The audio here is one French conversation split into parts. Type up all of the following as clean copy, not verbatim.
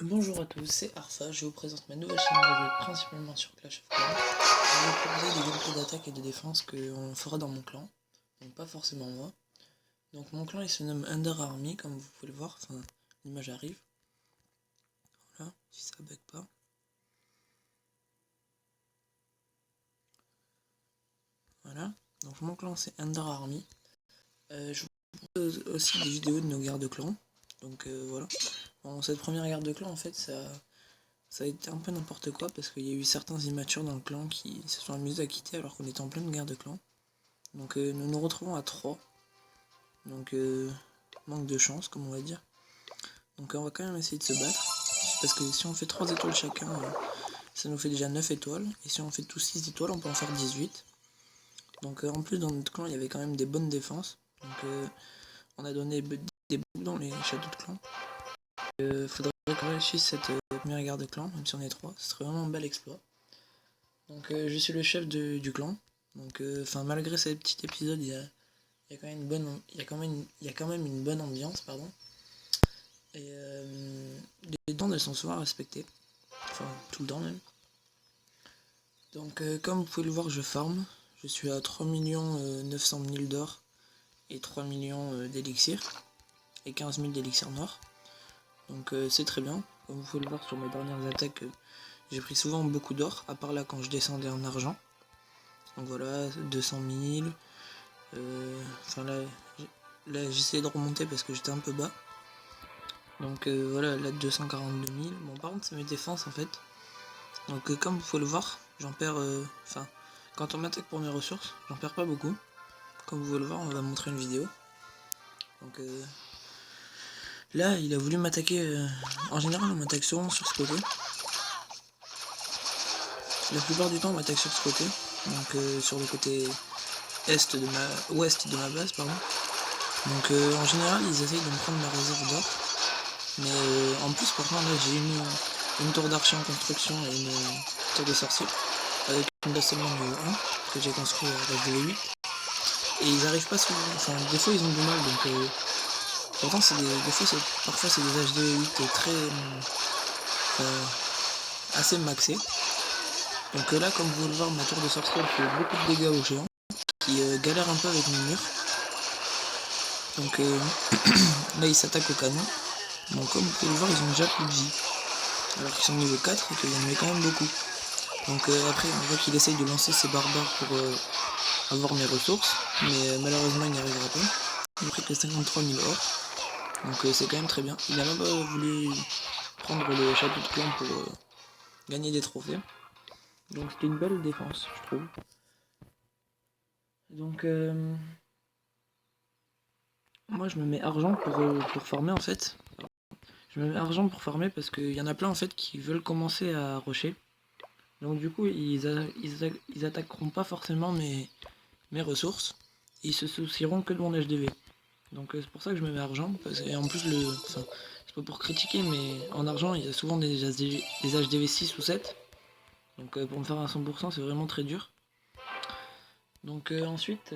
Bonjour à tous, c'est Arfa, je vous présente ma nouvelle chaîne basée principalement sur Clash of Clans. Je vais vous proposer des gameplays d'attaque et de défense qu'on fera dans mon clan, donc pas forcément moi. Donc mon clan il se nomme Under Army, comme vous pouvez le voir, enfin l'image arrive. Voilà, si ça bug pas. Voilà, donc mon clan c'est Under Army. Je vous propose aussi des vidéos de nos guerres de clan. Donc voilà. Bon, cette première guerre de clan en fait ça a été un peu n'importe quoi parce qu'il y a eu certains immatures dans le clan qui se sont amusés à quitter alors qu'on était en pleine guerre de clan. Donc nous nous retrouvons à 3. Donc manque de chance comme on va dire. Donc on va quand même essayer de se battre. Parce que si on fait 3 étoiles chacun, ça nous fait déjà 9 étoiles. Et si on fait tous 6 étoiles, on peut en faire 18. Donc en plus dans notre clan il y avait quand même des bonnes défenses. Donc on a donné des bouts dans les châteaux de clan. Faudrait qu'on réussisse cette première guerre de clan, même si on est 3. Ce serait vraiment un bel exploit. Donc je suis le chef du clan. Donc malgré ce petit épisode, il y a quand même une bonne, il y a quand même une bonne ambiance, pardon. Et les dents elles sont souvent respectées, enfin tout le temps même. Donc comme vous pouvez le voir, je farm. Je suis à 3 900 000 d'or et 3 millions d'élixir et 15 000 d'élixir noir. Donc c'est très bien. Comme vous pouvez le voir sur mes dernières attaques, j'ai pris souvent beaucoup d'or, à part là quand je descendais en argent. Donc voilà, 200 000. Enfin là j'essayais de remonter parce que j'étais un peu bas. Donc voilà, là 242 000. Bon par contre c'est mes défenses en fait. Donc comme vous pouvez le voir, j'en perds... Enfin, quand on m'attaque pour mes ressources, j'en perds pas beaucoup. Comme vous pouvez le voir, on va montrer une vidéo. Donc là, il a voulu m'attaquer... En général, on m'attaque souvent sur ce côté. La plupart du temps, on m'attaque sur ce côté. Donc sur le côté ouest de ma base, pardon. Donc en général, ils essayent de me prendre ma réserve d'or. Mais en plus, par contre, là, j'ai une tour d'archer en construction et une tour de sorcier. Avec une seulement niveau 1 que j'ai construit à la DV8. Et ils arrivent pas souvent, enfin des fois ils ont du mal donc pourtant c'est parfois c'est des HD8 très assez maxés. Donc là comme vous pouvez le voir, ma tour de sorcière fait beaucoup de dégâts aux géants qui galèrent un peu avec mes murs. Donc là ils s'attaquent au canon. Donc comme vous pouvez le voir, ils ont déjà plus de vie. Alors qu'ils sont niveau 4 et qu'il y en avait quand même beaucoup. Donc après on voit qu'il essaye de lancer ses barbares pour avoir mes ressources, mais malheureusement il n'y arrivera pas. Il n'a pris que 53 000 or, donc c'est quand même très bien. Il a même pas voulu prendre le château de clan pour gagner des trophées. Donc c'était une belle défense, je trouve. Donc moi je me mets argent pour farmer en fait. Je me mets argent pour farmer parce qu'il y en a plein en fait qui veulent commencer à rusher. Donc du coup ils attaqueront pas forcément mes ressources. Ils se soucieront que de mon HDV. Donc c'est pour ça que je me mets argent. Et en plus, c'est pas pour critiquer, mais en argent, il y a souvent des HDV 6 ou 7. Donc pour me faire à 100%, c'est vraiment très dur. Donc ensuite...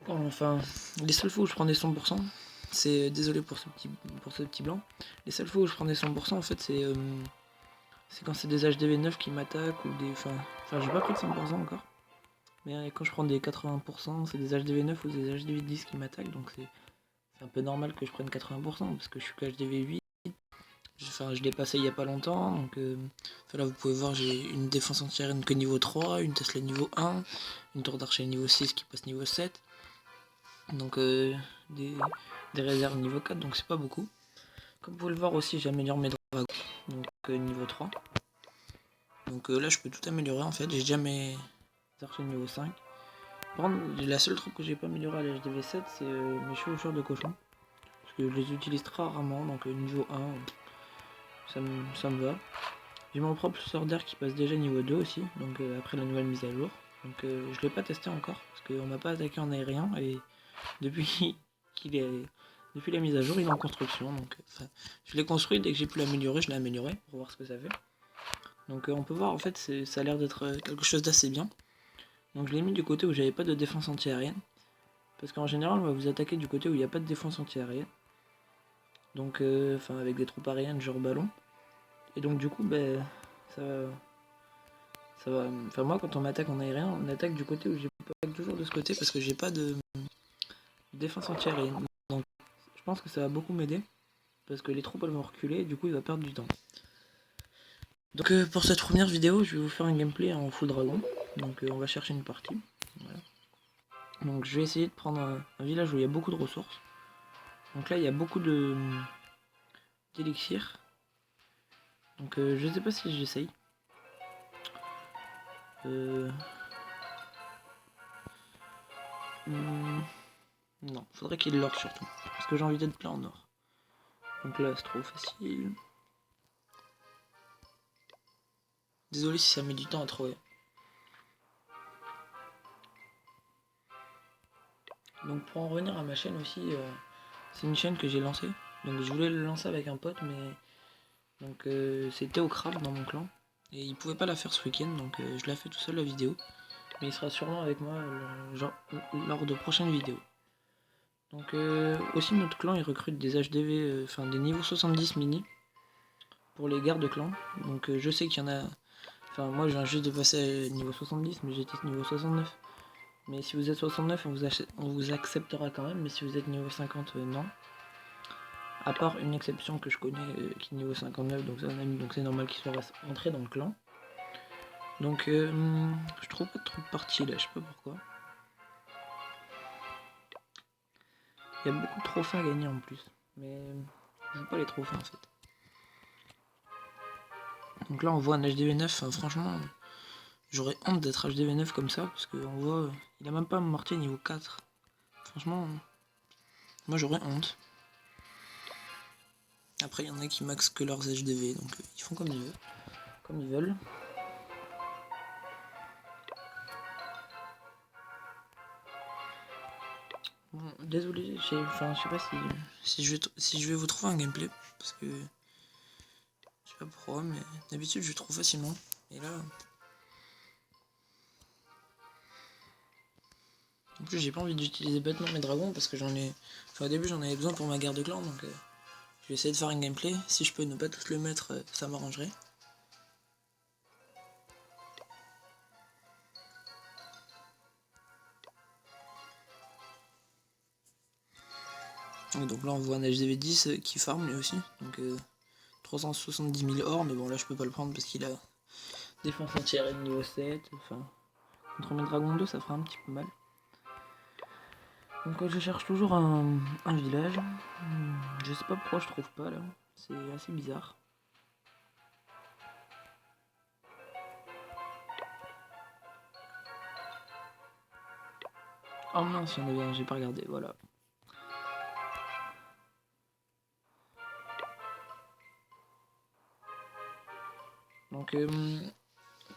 enfin, les seules fois où je prends des 100%, c'est... Désolé pour ce petit blanc. Les seules fois où je prends des 100%, en fait, c'est quand c'est des HDV 9 qui m'attaquent ou des... Enfin, j'ai pas pris de 100% encore. Mais quand je prends des 80%, c'est des HDV 9 ou des HDV 10 qui m'attaquent, donc c'est un peu normal que je prenne 80% parce que je suis que HDV 8. Enfin, je l'ai passé il y a pas longtemps, donc là vous pouvez voir, j'ai une défense anti-aérienne que niveau 3, une Tesla niveau 1, une tour d'archer niveau 6 qui passe niveau 7, donc des réserves niveau 4, donc c'est pas beaucoup. Comme vous pouvez le voir aussi, j'améliore mes dragons, donc niveau 3. Donc là je peux tout améliorer en fait, j'ai déjà mes archers niveau 5. Par contre, la seule truc que j'ai pas amélioré à l'HDV 7, c'est mes chevaucheurs de cochon. Parce que je les utilise très rarement, donc niveau 1, ça me va. J'ai mon propre sort d'air qui passe déjà niveau 2 aussi, donc après la nouvelle mise à jour. Donc je l'ai pas testé encore, parce qu'on m'a pas attaqué en aérien, et depuis depuis la mise à jour, il est en construction. Donc je l'ai construit, dès que j'ai pu l'améliorer, je l'ai amélioré, pour voir ce que ça fait. Donc on peut voir, en fait, ça a l'air d'être quelque chose d'assez bien. Donc je l'ai mis du côté où j'avais pas de défense anti-aérienne. Parce qu'en général, on va vous attaquer du côté où il n'y a pas de défense anti-aérienne. Donc, avec des troupes aériennes genre ballon. Et donc du coup, ça va. Enfin moi, quand on m'attaque en aérien, on attaque du côté où j'ai pas toujours de ce côté parce que j'ai pas de défense anti-aérienne. Donc je pense que ça va beaucoup m'aider parce que les troupes elles vont reculer et du coup il va perdre du temps. Donc pour cette première vidéo, je vais vous faire un gameplay en full dragon. Donc on va chercher une partie. Voilà. Donc je vais essayer de prendre un village où il y a beaucoup de ressources. Donc là il y a beaucoup d'élixir. Donc je sais pas si j'essaye. Non, faudrait qu'il y ait de l'or surtout. Parce que j'ai envie d'être plein en or. Donc là c'est trop facile. Désolé si ça met du temps à trouver. Donc pour en revenir à ma chaîne aussi, c'est une chaîne que j'ai lancée. Donc je voulais le lancer avec un pote, mais donc c'était au crabe dans mon clan. Et il pouvait pas la faire ce week-end, donc je la fais tout seul la vidéo. Mais il sera sûrement avec moi lors de prochaines vidéos. Donc aussi notre clan il recrute des HDV, des niveaux 70 mini pour les guerres de clan. Donc je sais qu'il y en a. Enfin moi je viens juste de passer à niveau 70, mais j'étais niveau 69. Mais si vous êtes 69, on vous acceptera quand même, mais si vous êtes niveau 50, non. À part une exception que je connais qui est niveau 59, donc c'est un ami, donc c'est normal qu'il soit rentré dans le clan. Donc je trouve pas trop de parties là, je sais pas pourquoi. Il y a beaucoup de trophées à gagner en plus, mais je joue pas les trophées en fait. Donc là on voit un HDV9, franchement j'aurais honte d'être HDV9 comme ça, parce qu'on voit, il a même pas mortier niveau 4. Franchement, moi j'aurais honte. Après il y en a qui max que leurs HDV, donc ils font comme ils veulent. Bon, désolé, je sais pas si je vais vous trouver un gameplay, parce que je sais pas pourquoi, mais d'habitude je trouve facilement, et là... En plus j'ai pas envie d'utiliser bêtement mes dragons, parce que au début j'en avais besoin pour ma guerre de clan, donc je vais essayer de faire un gameplay. Si je peux ne pas tous le mettre, ça m'arrangerait. Donc là on voit un HDV10 qui farm lui aussi, donc 370 000 or, mais bon là je peux pas le prendre parce qu'il a défense anti-air niveau 7, contre mes dragons 2 ça fera un petit peu mal. Donc je cherche toujours un village, je sais pas pourquoi je trouve pas là, c'est assez bizarre. Oh mince, il y en avait un, j'ai pas regardé, voilà. Donc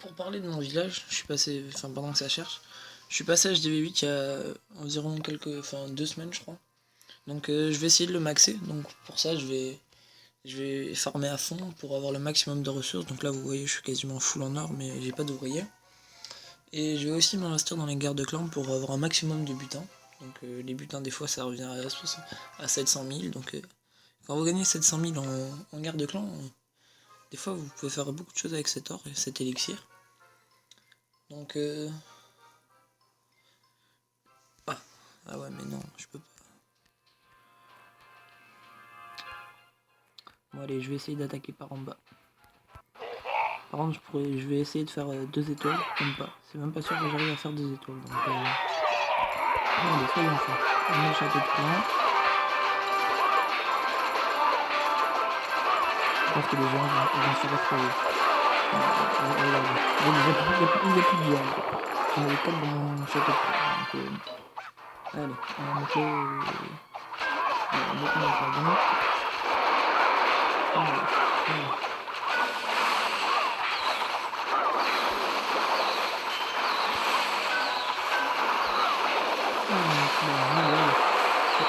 pour parler de mon village, je suis passé, pendant que ça cherche, je suis passé à HDV8 il y a environ 2 semaines je crois. Donc je vais essayer de le maxer, donc pour ça je vais farmer à fond pour avoir le maximum de ressources. Donc là vous voyez je suis quasiment full en or, mais j'ai pas d'ouvriers. Et je vais aussi m'investir dans les guerres de clans pour avoir un maximum de butins. Donc les butins des fois ça revient à 700 000, donc quand vous gagnez 700 000 en guerre de clans, des fois vous pouvez faire beaucoup de choses avec cet or et cet élixir. Donc ah ouais mais non, je peux pas. Bon allez, je vais essayer d'attaquer par en bas. Par contre je vais essayer de faire 2 étoiles, comme pas. C'est même pas sûr que j'arrive à faire 2 étoiles. Donc allez, soyons forts. On a le château de clan. Je pense que les gens vont se retrouver. Regardez. Il n'y a plus de gens. J'en avais 4 dans mon château de clan. Donc allez, on va monter... On va monter dans le jardin. Allez.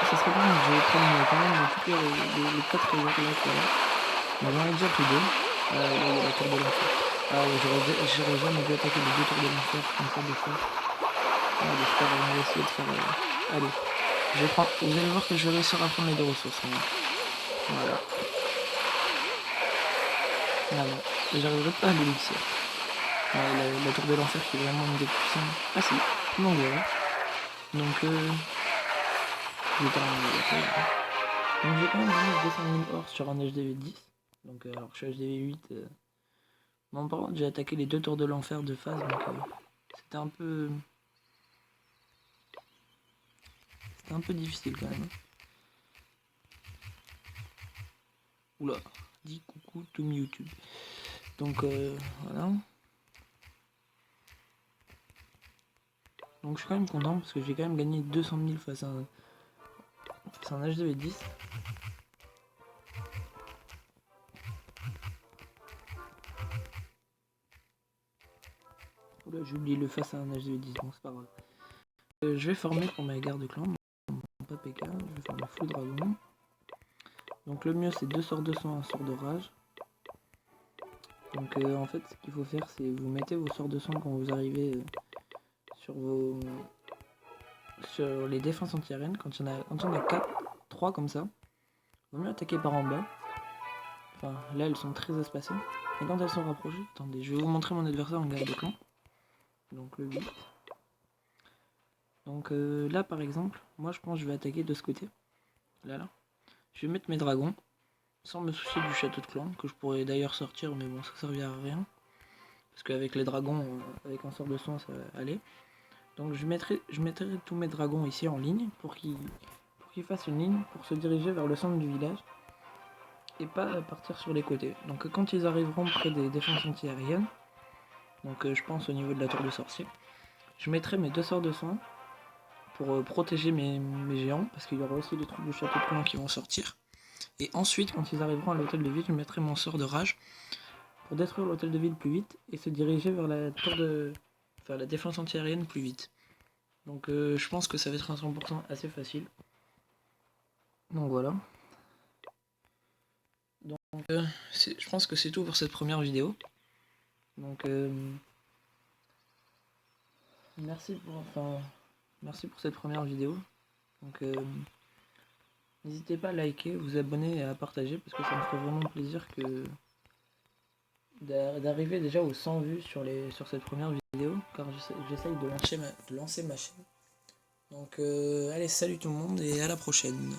Ça serait bien, je vais prendre quand même toutes les 4 réserves là qu'il y a là. Mais j'en ai déjà pris 2. Là il y a la tour de l'enfer. Ah ouais, j'aurais jamais dû attaquer les 2 tours de l'enfer comme ça des fois. Allez, c'est pas grave, on va essayer de faire... Allez, vous allez voir que je vais réussir à prendre les 2 ressources. Voilà. Ah non, j'arriverai pas à l'élixir. Ouais, la tour de l'enfer qui est vraiment une des puissantes. Ah si, donc voilà. Donc j'ai terminé la page. Donc j'ai quand même gagné 200 000 or sur un HDV 10. Donc alors que je suis HDV 8. Bon, par contre j'ai attaqué les 2 tours de l'enfer de phase, donc c'était un peu... C'était un peu difficile quand même. Oula, dis coucou to me YouTube. Donc voilà. Donc je suis quand même content parce que j'ai quand même gagné 200 000 face à un HDV 10. Oula, j'ai oublié le face à un HDV 10, bon c'est pas grave. Je vais former pour ma guerre de clan, pas PK, je vais former Fou Dragon. Donc le mieux c'est 2 sorts de sang, un sort de rage. Donc en fait ce qu'il faut faire c'est vous mettez vos sorts de sang quand vous arrivez sur les défenses anti-arène, quand il y en a 4, 3 comme ça. Il vaut mieux attaquer par en bas. Enfin là elles sont très espacées. Et quand elles sont rapprochées, attendez, je vais vous montrer mon adversaire en guerre de clan. Donc le 8. Donc là par exemple, moi je pense que je vais attaquer de ce côté. Là. Je vais mettre mes dragons. Sans me soucier du château de clan, que je pourrais d'ailleurs sortir, mais bon, ça servira à rien. Parce qu'avec les dragons, avec un sort de soin, ça va aller. Donc je mettrai tous mes dragons ici en ligne, pour qu'ils fassent une ligne, pour se diriger vers le centre du village. Et pas partir sur les côtés. Donc quand ils arriveront près des défenses anti-aériennes, donc je pense au niveau de la tour de sorcier, je mettrai mes 2 sorts de soin, pour protéger mes géants, parce qu'il y aura aussi des troupes du château de clan qui vont sortir. Et ensuite, quand ils arriveront à l'hôtel de ville, je mettrai mon sort de rage pour détruire l'hôtel de ville plus vite et se diriger vers la tour de... Enfin, la défense antiaérienne plus vite. Donc je pense que ça va être un 100% assez facile. Donc voilà. Donc je pense que c'est tout pour cette première vidéo. Donc merci pour cette première vidéo. Donc n'hésitez pas à liker, vous abonner et à partager parce que ça me ferait vraiment plaisir que d'arriver déjà aux 100 vues sur cette première vidéo, car j'essaye de lancer ma chaîne. Donc allez, salut tout le monde et à la prochaine.